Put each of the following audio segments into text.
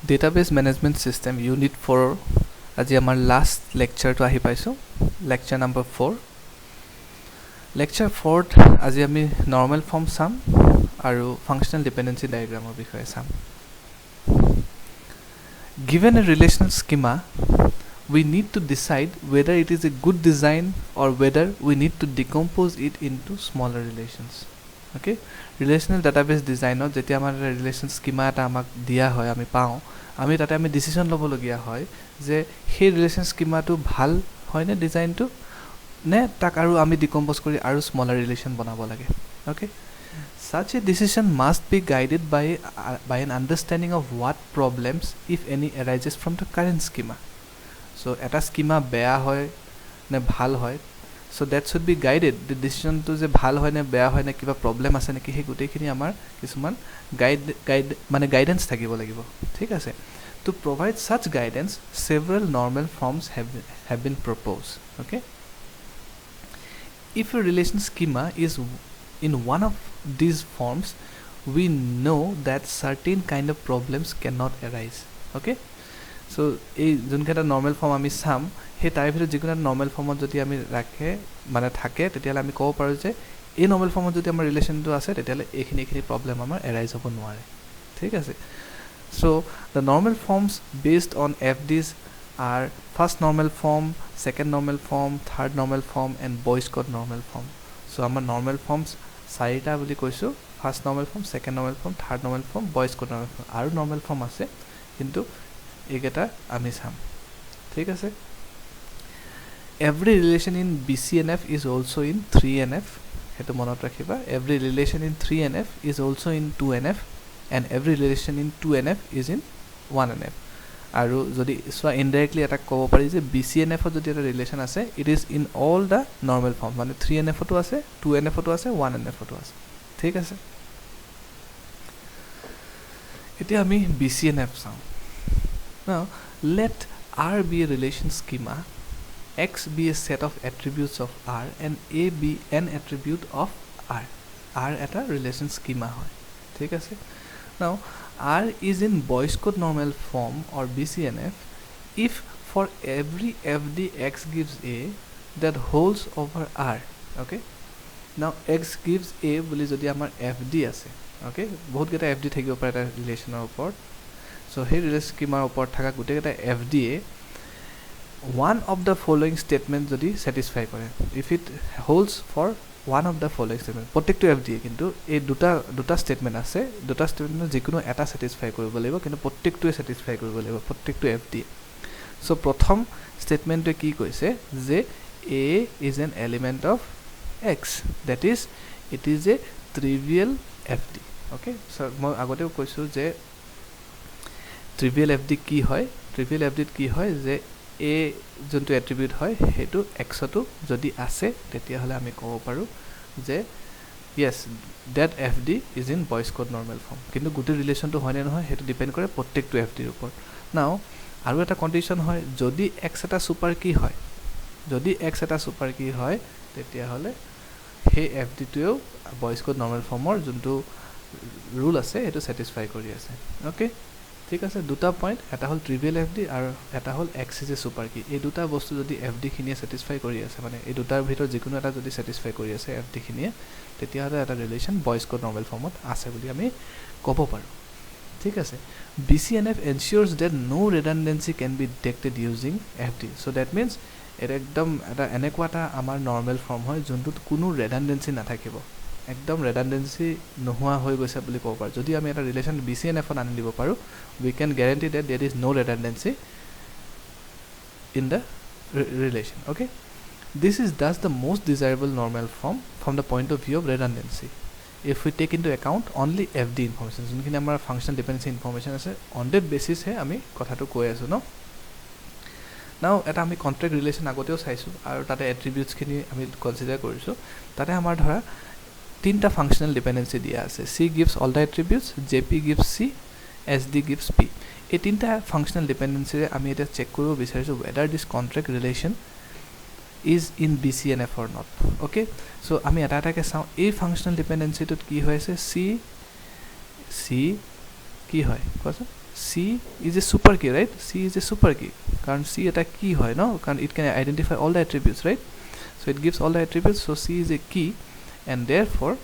Database Management System Unit 4 আজি আমাৰ last লেকচাৰটো আহি পাইছোঁ লেকচাৰ নম্বৰ 4 লেকচাৰ 4ত আজি আমি নৰ্মেল ফৰ্ম চাম আৰু ফাংচনেল ডিপেন্ডেন্সি ডায়াগ্ৰামৰ বিষয়ে চাম Given a relational schema we need to decide whether it is a good design or whether we need to decompose it into smaller relations okay relational database design যেতি আমাৰ relation schema এটা আমাক দিয়া হয় আমি পাও আমি তাতে আমি ডিসিশন লব লগিয়া হয় যে সেই relation schema টো ভাল হয় নে ডিজাইন টো নে তাক আৰু আমি ডিকম্পোজ কৰি আৰু smaller relation বনাব লাগে okay such a decision must be guided by an understanding of what problems if any arises from the current schema so eta schema beya hoy ne bhal hoy so that should be guided the decision to je bhal hoy ne beya hoy ne kiba problem ase neki he gutei khini amar kisuman guide mane guidance thakibo lagibo thik ase to provide such guidance several normal forms have been proposed okay if a relation schema is in one of these forms we know that certain kind of problems cannot arise okay so এই যোনকেটা normal form আমি সাম হে তার ভিতর যেকোনো normal ফর্মত যদি আমি রাখে মানে থাকে তেতিয়ালে আমি কব পাৰো যে এই নৰমাল ফৰ্মত যদি আমাৰ ৰিলেশনটো আছে তেতিয়ালে এখিনি প্ৰবলেম আমাৰ এৰাইজ হ'ব নোৱাৰে ঠিক আছে so the normal forms based on fds are first normal form second normal form third normal form and Boyce code normal form so আমাৰ normal forms চাৰিটা বুলি কৈছো first normal form second normal form third normal form Boyce code normal form আৰু normal form আছে কিন্তু একেটা আমি সাম ঠিক আছে every relation in BCNF is also in 3NF হেতু মনত ৰাখিবা every relation in 3NF is also in 2NF and every relation in 2NF is in 1NF আৰু যদি সো ইনডাইৰেক্টলি এটা ক'ব পাৰি যে BCNF ত যদি এটা ৰিলেশন আছে it is in all the normal form মানে 3NF তো আছে 2NF তো আছে 1NF তো আছে ঠিক আছে এতিয়া আমি BCNF চাওঁ Now, let R be a relation schema, X be a set of attributes of R, and A be an attribute of R. R at a relation schema. ठीक है Now, R is in Boyce code normal form or BCNF if for every FD X gives A that holds over R. Okay. Now, X gives A বুলি যদি আমাৰ FD আছে. Okay. বহুত কেটা FD থাকিব পাৰে এটা ৰিলেচনৰ ওপৰত. So here relation schema upor thaka gute eta FDA one of the following statements jodi satisfy kore if it holds for one of the following statement protect to FDA kintu ei duta statement ase duta statement jekuno eta satisfy koribo laibo kintu protect to satisfy koribo laibo protect to FDA so prothom statement to ki koise je A is an element of X that is it is a trivial FD okay so moi agote koisu je trivial FD কি হয় trivial FD কি হয় যে a যোনটো attribute হয় হেতু x তো যদি আছে তেতিয়া হলে আমি কব পাৰো যে yes that FD is in Boyce code normal form কিন্তু গুটি ৰিলেশনটো হয় নে নহয় হেতু ডিপেন্ড কৰে প্ৰত্যেকটো FD ৰ ওপৰত নাও আৰু এটা কন্ডিশন হয় যদি x এটা সুপাৰ কি হয় যদি x এটা সুপাৰ কি হয় তেতিয়া হলে হে FD টোও Boyce code normal formৰ যোনটো ৰুল আছে হেতু স্যাটিসফাই কৰি আছে ওকে ঠিক আছে দুটা পয়েন্ট এটা হল ট্ৰিভিয়াল FD আৰু এটা হল X is a super key এই দুটা বস্তু যদি FD খিনিয়ে স্যাটিসফাই কৰি আছে মানে এই দুটাৰ ভিতৰ যিকোনো এটা যদি স্যাটিসফাই কৰি আছে FD খিনিয়ে তেতিয়া হলে এটা ৰিলেশন Boyce code normal formত আছে বুলি আমি ক'ব পাৰো ঠিক আছে BCNF ensures that no redundancy can be detected using FD so that means it একদম এটা এনেকুৱাটা আমাৰ নৰমাল ফৰ্ম হয় যোনটোত কোনো redundancy নাথাকিব একদম redundancy নোহোৱা হৈ গৈছে বুলি ক'ব পাৰো যদি আমি এটা ৰিলেশন BCNF ত আনি দিব পাৰো we can guarantee that there is no redundancy in the relation okay this is thus the most desirable normal form from the point of view of redundancy if we take into account only FD information যোনখিনি আমাৰ functional dependency information আছে on that basis হে আমি কথাটো কৈ আছো ন now এটা আমি কন্ট্রাক্ট ৰিলেশন আগতেও চাইছো আৰু তাতে attributes খিনি আমি কনসিডাৰ কৰিছো তাতে আমাৰ ধৰা তিনটা functional dependency দিয়া আছে C gives all the attributes JP gives C SD gives P এই তিনটা functional dependency আমি এটা চেক কৰিব বিচাৰিছো whether this contract relation is in BCNF or not okay so আমি এটা এটাকে চাও এই functional dependency টোত কি হৈছে C কি হয় কোৱাছো C is a super key, right? C is a super key কাৰণ C এটা key হয় ন কাৰণ it can identify all the attributes, right? So it gives all the attributes, so C is a key and therefore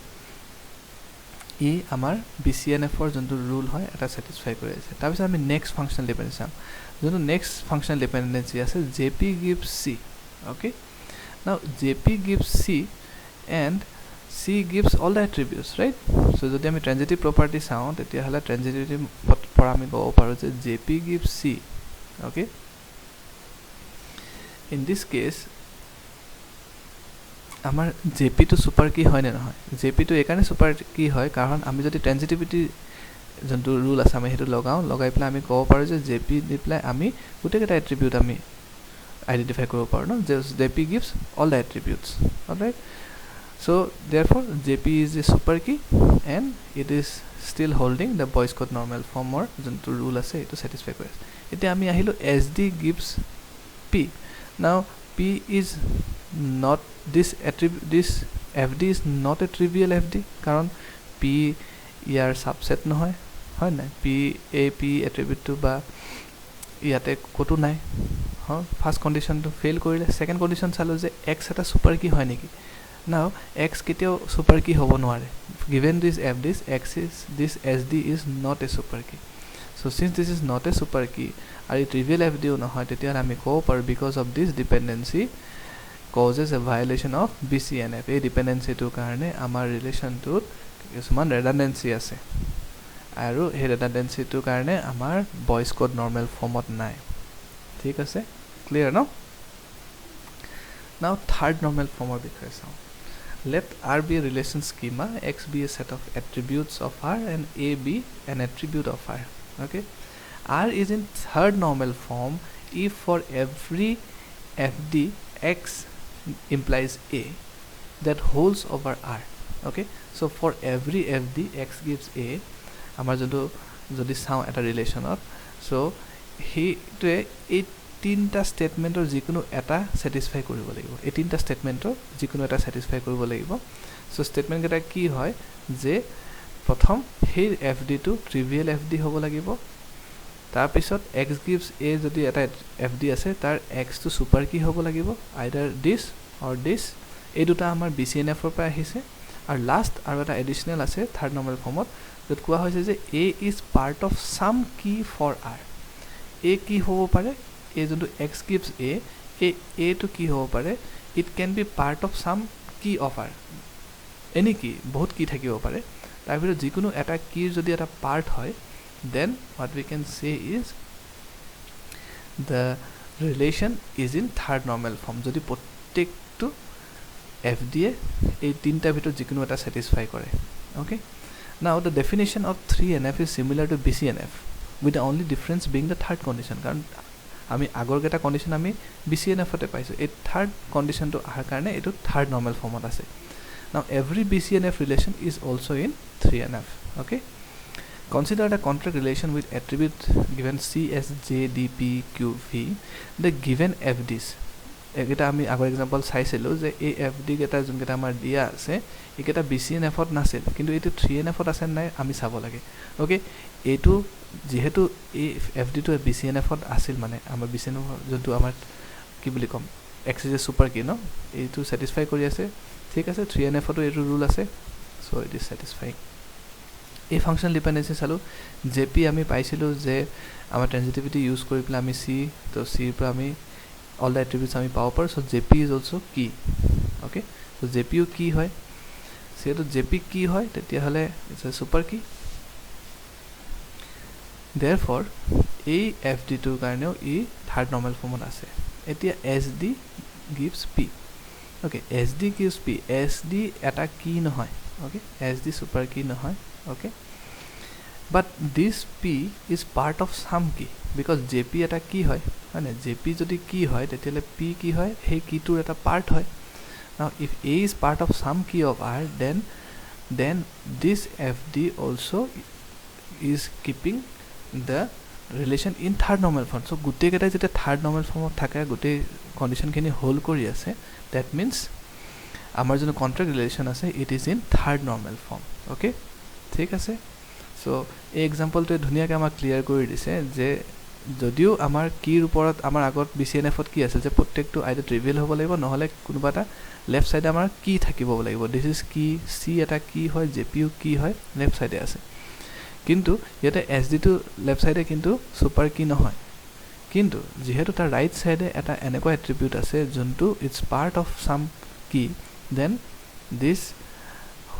ই আমাৰ BCNF ৰ যোনটো rule হয় এটা satisfy কৰি আছে তাৰপিছত আমি next functional dependency চাম যোনটো next functional dependency আছে JP gives C. Okay, now JP gives C and C gives all the attributes, right? So যদি আমি transitive property চাওঁ তেতিয়া হলে transitive পৰা আমি ক'ব পাৰো যে JP gives C. Okay, in this case আমাৰ JP to super key হয় নে নহয় JP to একাৰণে super key হয় কাৰণ আমি যদি transitivity যোনটো rule আছে আমি হেতু লগাই পেলাই আমি ক'ব পাৰো যে JP দি পেলাই আমি গোটেইকেইটা attribute আমি identify কৰিব পাৰো ন JP gives all the attributes. Alright, so therefore JP is a super key and it is still holding the Boyce code normal form or যোনটো rule আছে এটো satisfy কৰে এতিয়া আমি আহিলো SD gives P. Now P is not this attribute, this FD is not a trivial FD কাৰণ P ইয়াৰ subset নহয় হয় না P A P attribute to বা ইয়াতে কতো নাই হ ফার্স্ট কন্ডিশন তো ফেল কৰিলে সেকেন্ড কন্ডিশন চালো যে x এটা সুপাৰ কি হয় নেকি now x কেতিয়াও সুপাৰ কি হ'ব নোৱাৰে given this FDs x is this SD is not a super key. So since this is not a super key আৰু trivial FD নহয় তেতিয়া আমি ক'ব পাৰো because of this dependency causes a violation of BCNF. এই dependency to কাৰণে আমাৰ relation to কিছুমান redundancy আছে আৰু এই redundancy to কাৰণে আমাৰ Boyce code normal formত নাই ঠিক আছে clear no? Now third normal form of বিষয়ে চাওঁ let R be a relation schema X be a set of attributes of R and A be an attribute of R. Okay, R is in third normal form if for every FD X implies A that holds over R. Okay, so for every FD X gives A আমাৰ যদি চাওঁ এটা ৰিলেচনত so হেইটোৱে এই তিনটা স্টেটমেন্টৰ যিকোনো এটা satisfy কৰিব লাগিব এই তিনটা স্টেটমেন্টৰ যিকোনো এটা স্যাটিসফাই কৰিব লাগিব সো স্টেটমেন্ট কেটা কি হয় যে প্ৰথম হেই FD টু ট্ৰিভিয়াল FD হ'ব লাগিব তাৰ পিছত X gives A যদি এটা FD আছে তাৰ X টু সুপাৰ কি হ'ব লাগিব either this or this এই দুটা আমাৰ BCNF ৰ পৰা আহিছে আৰু লাষ্ট আৰু এটা এডিশনাল আছে থাৰ্ড নৰ্মাল ফৰ্মত যত কোৱা হৈছে যে A is part of some key for R. A কি হ'ব পাৰে A যোনটো X gives A to কি হ'ব পাৰে it can be part of some key of R. any key বহুত কি থাকিব পাৰে তাৰ ভিতৰত যিকোনো এটা key যদি এটা part হয় then what we can say is the relation is in third normal form যদি প্ৰত্যেকটো FD এই তিনটা ভিতৰত যিকোনো এটা satisfy কৰে. Okay, now the definition of 3NF is similar to BCNF with the only difference being the third condition কাৰণ আমি আগৰ কেটা কন্ডিশন আমি BCNF তে পাইছো এই থাৰ্ড কন্ডিশন to আহাৰ কাৰণে এটো থাৰ্ড নৰ্মাল ফৰ্মত আছে. Now every BCNF relation is also in 3NF. Okay, consider a contract relation with attribute given C S J D P Q V. The given FDs এটা আমি আগৰ example চাইছিলো যে এই FD কেটা যোন কেটা আমাৰ দিয়া আছে একেটা BCNF ত নাছিল কিন্তু এটো 3NF ত আছে নাই আমি চাব লাগে. ওকে, এটো যেহেতু এই FD to BCNF ত আছিল মানে আমাৰ BCNF যোনটো আমাৰ কি বুলি কম X is a super key no এটো satisfy কৰি আছে ঠিক আছে 3NF তো এটো rule আছে so it is satisfying. এই ফাংশনাল ডিপেন্ডেন্সি চালো JP আমি পাইছিলো যে আমাৰ ট্ৰানজিটিভিটি ইউজ কৰি পেলাই আমি C তো C পৰা আমি all the attributes আমি পাব পাৰো so JP is also key. Okay, so JP কি হয় সেটো JP কি হয় তেতিয়া হলে it's a super key. Therefore a FD to কাৰণেও ই থাৰ্ড নৰ্মাল ফৰ্মত আছে. এতিয়া SD gives P. Okay, SD gives P. SD এটা কি নহয়. Okay, SD super key নহয়. Okay, but this P is part of some key because JP এটা কি হয় মানে JP যদি কি হয় তেতিয়ালে P কি হয় সেই কিটোৰ এটা পাৰ্ট হয়. Now if A is part of some key of R then this FD also is keeping the relation in third normal form. So গুটে কেটা যেটা third normal form থাকে গুটে কন্ডিশন খিনি হোল্ড কৰি আছে that means আমাৰ যোন contract relation আছে it is in third normal form. Okay, ঠিক আছে সো এই এক্সাম্পলটোৱে ধুনীয়াকৈ আমাক ক্লিয়াৰ কৰি দিছে যে যদিও আমাৰ কিৰ ওপৰত আমাৰ আগত BCNF-ত কি আছিল যে প্ৰত্যেকটো আইডা ট্ৰিভিয়েল হ'ব লাগিব নহ'লে কোনোবা এটা লেফ্ট চাইডে আমাৰ কি থাকিব লাগিব দিছ ইজ কি চি এটা কি হয় JPU কি হয় লেফ্ট চাইডে আছে কিন্তু ইয়াতে SD টো লেফ্ট চাইডে কিন্তু সুপাৰ কি নহয় কিন্তু যেহেতু তাৰ ৰাইট চাইডে এটা এনেকুৱা এট্ৰিবিউট আছে যোনটো ইটস পাৰ্ট অফ সাম কি দেন দিস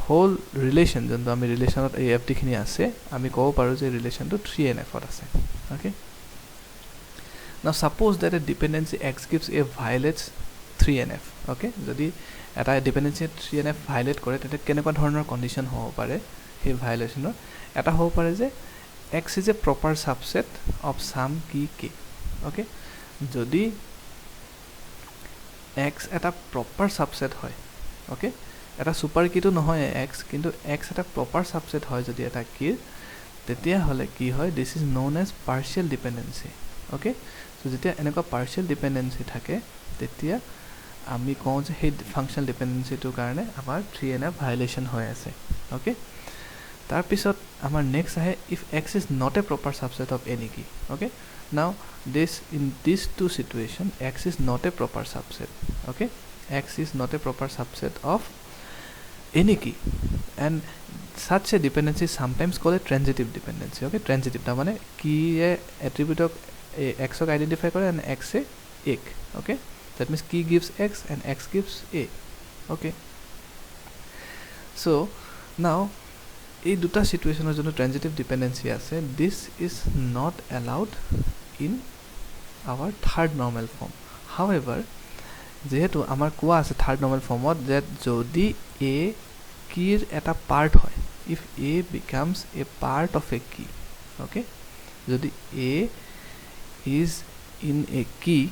হোল ৰিলেশ্যন যোনটো আমি ৰিলেশ্যনত এই FD খিনি আছে আমি ক'ব পাৰোঁ যে ৰিলেশ্যনটো 3NF-ত আছে okay now suppose that a dependency X gives a violates 3NF okay যদি এটা dependency 3NF violate কৰে তেতিয়া কেনেকুৱা ধৰণৰ কন্ডিশন হ'ব পাৰে সেই violationৰ এটা হ'ব পাৰে যে X is a proper subset of some key K okay যদি X এটা proper subset হয় okay এটা সুপাৰ কিটো নহয় X কিন্তু X এটা proper subset হয় যদি এটা কিৰ তেতিয়া হলে কি হয় this is known as partial dependency okay so যেতিয়া এনেকুৱা partial dependency থাকে তেতিয়া আমি কওঁ যে সেই functional dependency টো কাৰণে আমাৰ 3NF violation হৈ আছে okay তাৰ পিছত আমাৰ next আহে if X is not a proper subset of any key okay now in these two situation X is not a proper subset okay X is not a proper subset of any key and such a dependency is sometimes called a transitive dependency okay transitive ta mane key a attribute of X ok identify kore and X a ek okay that means key gives X and X gives a okay so now এই দুটা সিচুয়েশনৰ জন্য ট্ৰানজিটিভ dependency আছে this is not allowed in our third normal form however যেহেতু আমাৰ কোৱা আছে third normal ফৰ্মত যে যদি a কিৰ এটা পাৰ্ট হয় if a becomes a part of a key okay যদি a is in a key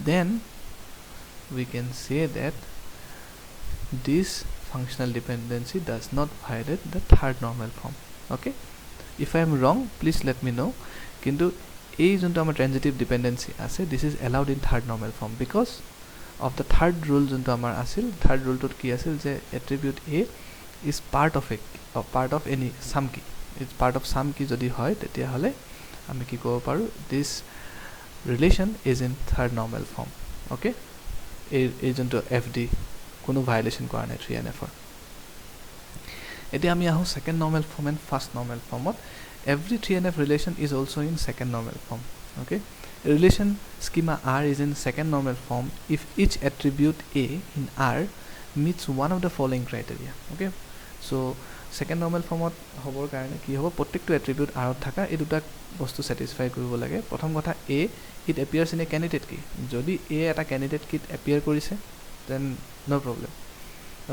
then we can say that this functional dependency does not violate the third normal form okay if I am wrong please let me know kintu ei jonto amar transitive dependency ase this is allowed in third normal form because of the third rule jonto amar asil third rule tot ki asil je attribute a is part of any some key it's part of some key jodi hoy tetia hole ami ki kobo paru this relation is in third normal form okay ei jonto FD কোনো violation কৰা নাই 3NF ৰ এতিয়া আমি আহো second normal form and first normal ফৰ্মত every 3NF relation is also in second normal form okay a relation schema R is in second normal form if each attribute A in R meets one of the following criteria okay so second normal form ত হবৰ কাৰণে কি হ'ব প্ৰত্যেকটো attribute R ত থাকা এই দুটা বস্তু satisfy কৰিব লাগে প্ৰথম কথা A it appears in a candidate key যদি A এটা candidate key appear কৰিছে then no problem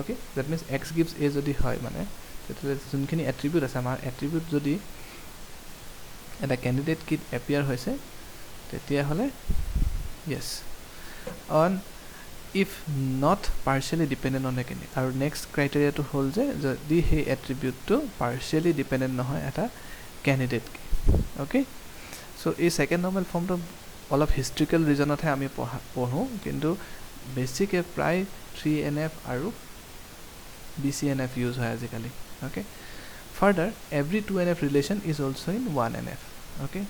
okay that means X gives A jodi hoy mane tetile junkhini attribute ase amar attribute jodi eta candidate kit appear hoise tetia hole yes on if not partially dependent on a candidate our next criteria to hold je jodi he attribute to partially dependent no hoy eta candidate key okay so a second normal form to all of historical reason othe ami pohu kintu basic a প্ৰায় 3NF আৰু BCNF use হয় আজিকালি okay further every 2NF relation is also in 1NF okay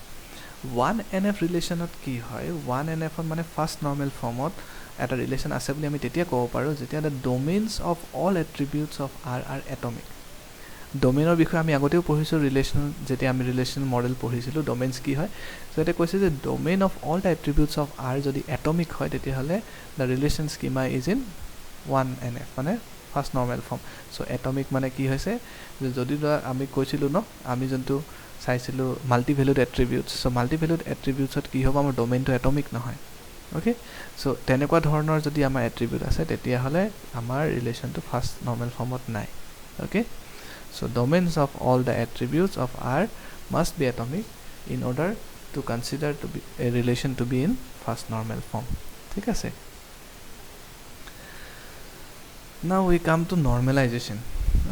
1NF relation ত কি হয় 1NF ত মানে first normal ফৰ্মত এটা relation আছে বুলি আমি তেতিয়া ক'ব পাৰো যেতিয়া the domains of all attributes of R are atomic ডোমেইনৰ বিষয়ে আমি আগতেও পঢ়িছো ৰিলেশন যেতিয়া আমি ৰিলেশন মডেল পঢ়িছিলো ডোমেইনস কি হয় সো এটা কৈছে যে domain of all the attributes of R যদি এটমিক হয় তেতিয়া হলে the relation schema is in 1NF মানে first normal form so atomic মানে কি হৈছে যে যদি আমি কৈছিলো ন আমি জন্তু চাইছিলো multi valued attributes so multi valued এট্ৰিবিউটছত কি হ'ব আমাৰ ডোমেইনটো এটমিক নহয় okay সো তেনেকুৱা ধৰণৰ যদি আমাৰ এট্ৰিবিউট আছে তেতিয়া হলে আমাৰ ৰিলেশনটো ফাৰ্স্ট নৰ্মেল ফৰ্মত নাই okay so domains of all the attributes of R must be atomic in order to consider to be a relation to be in first normal form ঠিক আছে now we come to normalization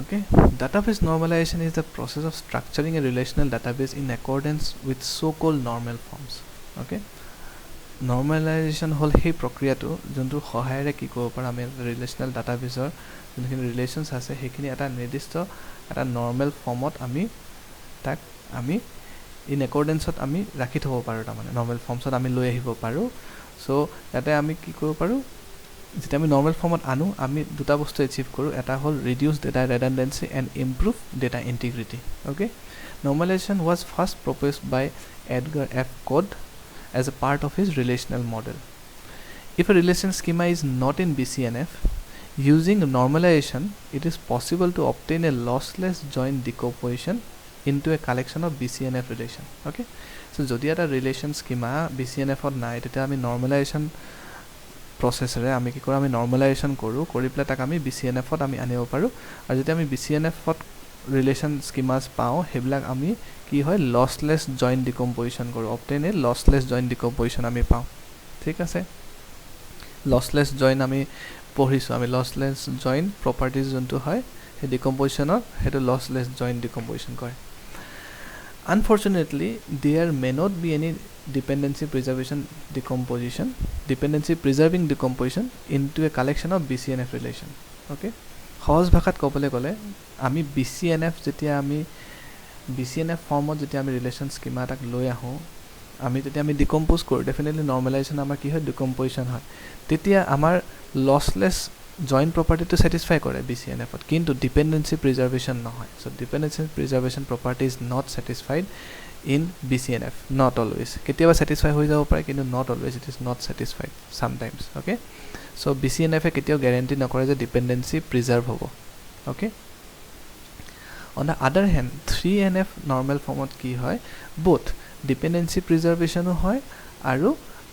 okay database normalization is the process of structuring a relational database in accordance with so called normal forms okay normalization hol he প্ৰক্ৰিয়াটো যোনটো সহায়ৰে কি কৰিব পাৰ আমি relational ডাটাবেছৰ যোনখিনি ৰিলেশনস আছে হেখিনি এটা নিৰ্দিষ্ট এটা নৰ্মেল ফৰ্মত আমি তাক আমি ইন একৰ্ডেন্সত আমি ৰাখি থ'ব পাৰোঁ তাৰমানে নৰ্মেল ফৰ্মছত আমি লৈ আহিব পাৰোঁ চ' ইয়াতে আমি কি কৰিব পাৰোঁ যেতিয়া আমি নৰ্মেল ফৰ্মত আনো আমি দুটা বস্তু এচিভ কৰোঁ এটা হ'ল reduce data redundancy and improve data integrity okay normalisation was first proposed by Edgar F Codd as a part of his relational model. If a relation schema is not in BCNF, using normalization, it is possible to obtain a lossless joint decomposition into a collection of BCNF relation. Okay, so jodi eta relation schema BCNF or nai tete ami normalization process re ami ki kora ami normalization koru kori pla tak ami BCNF ot ami anibo paru ar jeti ami BCNF ot relation schemas pao heblak ami কি হয় lossless join decomposition কৰোঁ obtain এ lossless join decomposition আমি পাওঁ ঠিক আছে lossless joint আমি পঢ়িছোঁ আমি লসলেস জয়েন্ট প্ৰপাৰ্টিজ যোনটো হয় সেই ডিকম্পোজিশনৰ সেইটো লসলেস জয়েন্ট ডিকম্পোজিশন কয় unfortunately there may not be any dependency preservation dependency preserving decomposition into a collection of BCNF relation okay সহজ ভাষাত ক'বলৈ গ'লে আমি BCNF যেতিয়া আমি BCNF ফৰ্মত যেতিয়া আমি ৰিলেশ্যন স্কিমা এটাক লৈ আহোঁ আমি তেতিয়া আমি ডিকম্প'জ কৰোঁ ডেফিনেটলি নৰ্মেলাইজেশ্যন আমাৰ কি হয় ডিকম্প'জিশ্যন হয় তেতিয়া আমাৰ লছলেছ জইণ্ট প্ৰপাৰ্টিটো ছেটিছফাই কৰে BCNFত কিন্তু ডিপেণ্ডেঞ্চি প্ৰিজাৰ্ভেশ্যন নহয় so' dependency preservation property is not satisfied in BCNF not always কেতিয়াবা ছেটিছফাই হৈ যাব পাৰে কিন্তু not always it is not satisfied sometimes okay so' BCNFে কেতিয়াও গেৰেণ্টি নকৰে যে ডিপেণ্ডেঞ্চি প্ৰিজাৰ্ভ হ'ব okay On the other hand, 3NF normal form of কি হয় both dependency preservation হয় আৰু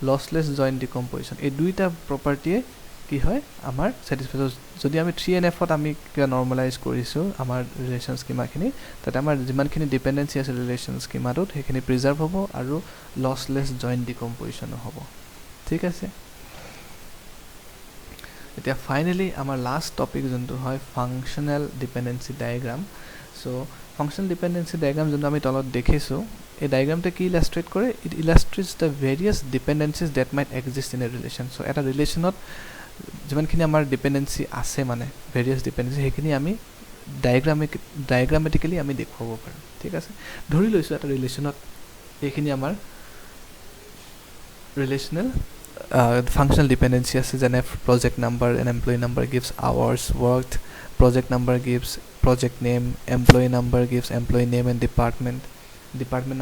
lossless joint decomposition এই দুইটা property কি হয় আমাৰ satisfaction যদি আমি 3NF ত আমি কিবা normalize কৰিছোঁ আমাৰ relation schema খিনি তাতে আমাৰ যিমানখিনি dependency আছে relation schema টোত সেইখিনি preserve হ'ব আৰু lossless joint decomposition হ'ব ঠিক আছে এতিয়া ফাইনালি আমাৰ লাষ্ট টপিক যোনটো হয় functional dependency diagram So, functional dependency diagram যোনটো আমি তলত দেখিছোঁ এই ডায়াগ্ৰামটো কি ইলাষ্ট্ৰেট কৰে it illustrates the various dependencies that might exist in a relation so' এটা ৰিলেশ্যনত যিমানখিনি আমাৰ ডিপেণ্ডেঞ্চি আছে মানে ভেৰিয়াছ ডিপেণ্ডেঞ্চি সেইখিনি আমি ডায়াগ্ৰামেটিকেলি আমি দেখুৱাব পাৰোঁ ঠিক আছে ধৰি লৈছোঁ এটা ৰিলেশ্যনত এইখিনি আমাৰ ৰিলেশ্যনেল functional dependency আছে যেনে project number and employee number gives hours worked project number gives project name employee number gives employee name and department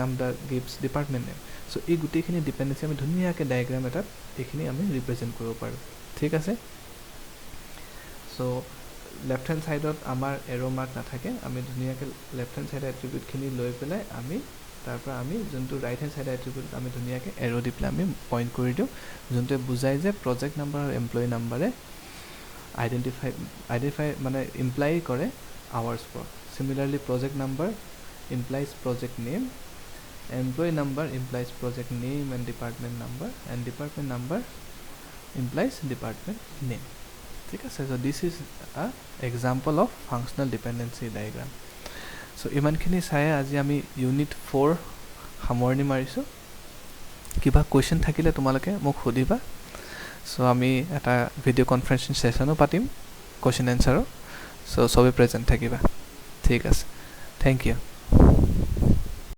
number gives department name so এই গুটেইখিনি ডিপেন্ডেন্সি আমি ধুনীয়াকৈ ডায়াগ্ৰাম এটাত এইখিনি আমি ৰিপ্ৰেজেন্ট কৰিব পাৰোঁ ঠিক আছে সো লেফট হ্যান্ড সাইডত আমাৰ এৰো মাৰ্ক নাথাকে আমি ধুনীয়াকৈ লেফট হ্যান্ড সাইড এট্ৰিবিউটখিনি লৈ পেলাই আমি তাৰপৰা আমি যোনটো ৰাইট হ্যান্ড সাইড এট্ৰিবিউট আমি ধুনীয়াকৈ এৰো দি পেলাই আমি পইণ্ট কৰি দিওঁ যোনটোৱে বুজাই যে প্ৰজেক্ট নাম্বাৰ আৰু এমপ্লয়ী নাম্বাৰে আইডেন্টিফাই মানে ইমপ্লাই কৰে hours work similarly project number implies project name employee number implies project name and department number implies department name ঠিক আছে so this is a example of functional dependency diagram so ইমানখিনি চাই আজি আমি unit 4 সামৰণি মাৰিছোঁ কিবা কোৱেশ্চন থাকিলে তোমালোকে মোক সুধিবা so আমি এটা ভিডিও কনফাৰেন্সিং সেশনো পাতিম কোৱেশ্চন এনসাৰৰ so সবে প্ৰেজেন্ট থাকিবা ঠিক আছে থ্যাংক ইউ